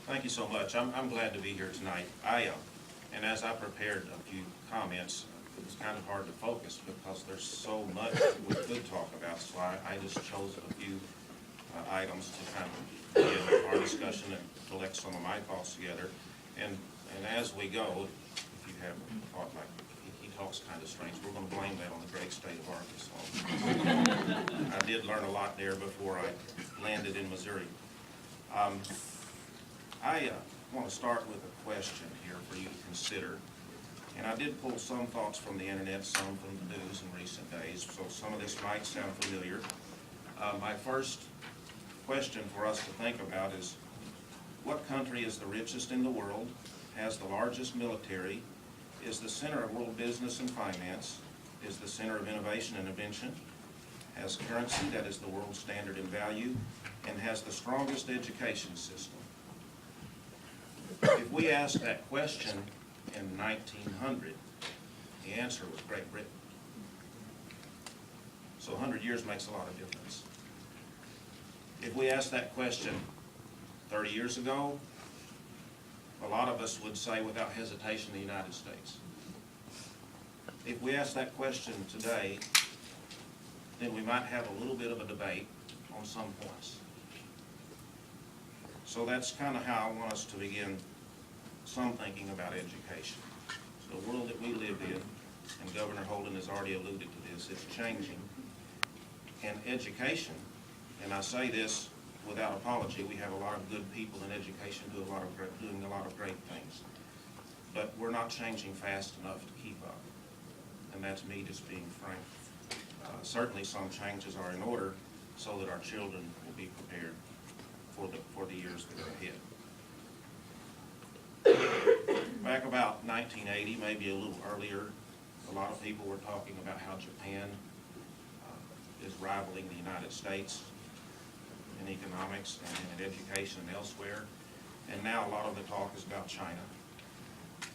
Thank you so much. I'm glad to be here tonight. And as I prepared a few comments, it was kind of hard to focus because there's so much we could talk about. So I just chose a few items to kind of give our discussion and collect some of my thoughts together. And as we go, if you have a thought like he talks kind of strange, we're going to blame that on the great state of Arkansas. I did learn a lot there before I landed in Missouri. I want to start with a question here for you to consider. And I did pull some thoughts from the internet, some from the news in recent days, so some of this might sound familiar. My first question for us to think about is, what country is the richest in the world, has the largest military, is the center of world business and finance, is the center of innovation and invention, has currency that is the world standard in value, and has the strongest education system? If we asked that question in 1900, the answer was Great Britain. So 100 years makes a lot of difference. If we asked that question 30 years ago, a lot of us would say without hesitation the United States. If we ask that question today, then we might have a little bit of a debate on some points. So that's kind of how I want us to begin some thinking about education. So the world that we live in, and Governor Holden has already alluded to this, it's changing. And education, and I say this without apology, we have a lot of good people in education doing a lot of great things. But we're not changing fast enough to keep up. And that's me just being frank. Certainly some changes are in order so that our children will be prepared for the years that are ahead. Back about 1980, maybe a little earlier, a lot of people were talking about how Japan is rivaling the United States in economics and in education and elsewhere. And now a lot of the talk is about China.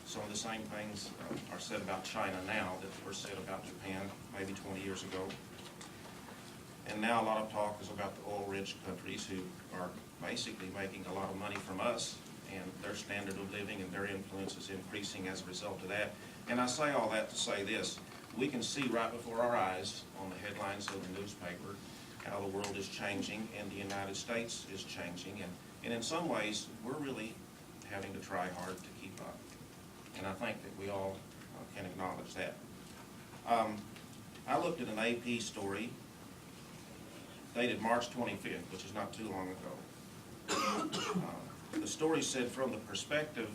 Some of the same things are said about China now that were said about Japan maybe 20 years ago. And now a lot of talk is about the oil-rich countries who are basically making a lot of money from us, and their standard of living and their influence is increasing as a result of that. And I say all that to say this: we can see right before our eyes on the headlines of the newspaper how the world is changing and the United States is changing. And in some ways, we're really having to try hard to keep up. And I think that we all can acknowledge that. I looked at an AP story dated March 25th, which is not too long ago. The story said, from the perspective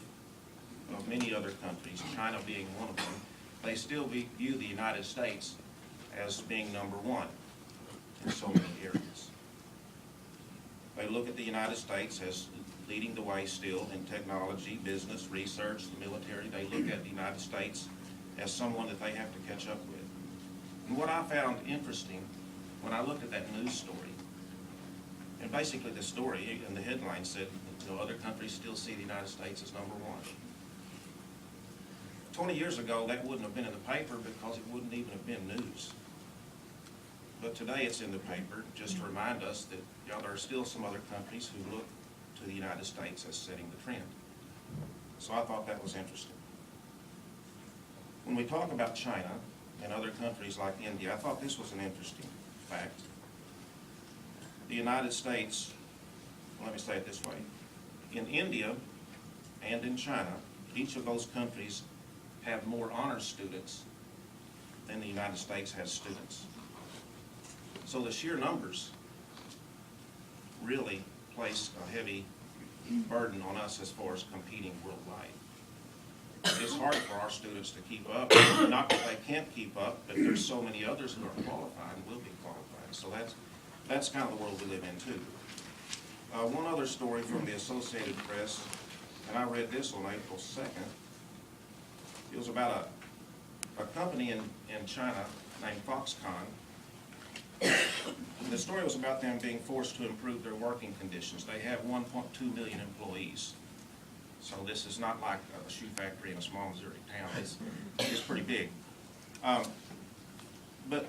of many other countries, China being one of them, they still view the United States as being number one in so many areas. They look at the United States as leading the way still in technology, business, research, the military. They look at the United States as someone that they have to catch up with. And what I found interesting when I looked at that news story, and basically the story and the headline said, other countries still see the United States as number one. 20 years ago, that wouldn't have been in the paper because it wouldn't even have been news. But today it's in the paper just to remind us that there are still some other countries who look to the United States as setting the trend. So I thought that was interesting. When we talk about China and other countries like India, I thought this was an interesting fact. The United States, let me say it this way, in India and in China, each of those countries have more honors students than the United States has students. So the sheer numbers really place a heavy burden on us as far as competing worldwide. It's hard for our students to keep up. Not that they can't keep up, but there's so many others who are qualified and will be qualified. So that's kind of the world we live in too. One other story from the Associated Press, and I read this on April 2nd. It was about a company in China named Foxconn. The story was about them being forced to improve their working conditions. They have 1.2 million employees. So this is not like a shoe factory in a small Missouri town. It's pretty big. But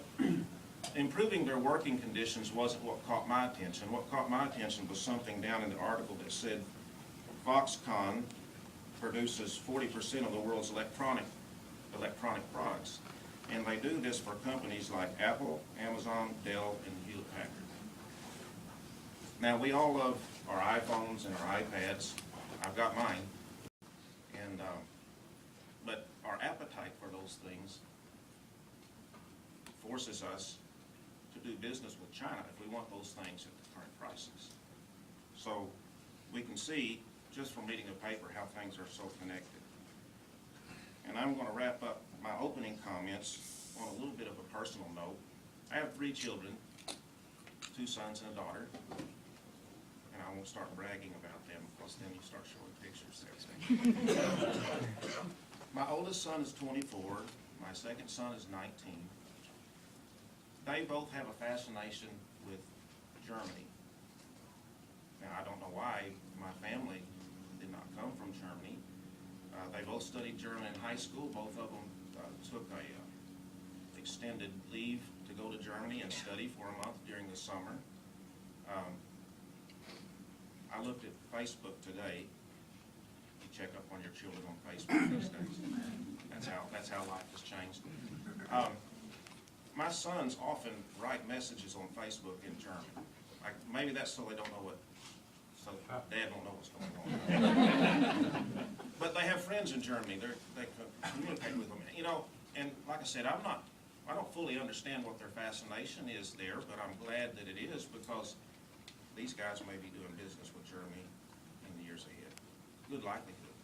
improving their working conditions wasn't what caught my attention. What caught my attention was something down in the article that said Foxconn produces 40% of the world's electronic products. And they do this for companies like Apple, Amazon, Dell, and Hewlett-Packard. Now, we all love our iPhones and our iPads. I've got mine. And but our appetite for those things forces us to do business with China if we want those things at the current prices. So we can see, just from reading the paper, how things are so connected. And I'm going to wrap up my opening comments on a little bit of a personal note. I have 3 children, 2 sons and a daughter. And I won't start bragging about them, because then you start showing pictures there. My oldest son is 24. My second son is 19. They both have a fascination with Germany. Now, I don't know why my family did not come from Germany. They both studied German in high school. Both of them took a extended leave to go to Germany and study for a month during the summer. I looked at Facebook today. You check up on your children on Facebook these days. That's how life has changed. My sons often write messages on Facebook in German. Maybe that's so they don't know so Dad don't know what's going on. But they have friends in Germany. They communicate with them. You know, and like I said, I don't fully understand what their fascination is there, but I'm glad that it is, because these guys may be doing business with Germany in the years ahead. Good likelihood.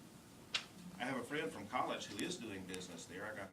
I have a friend from college who is doing business there. I got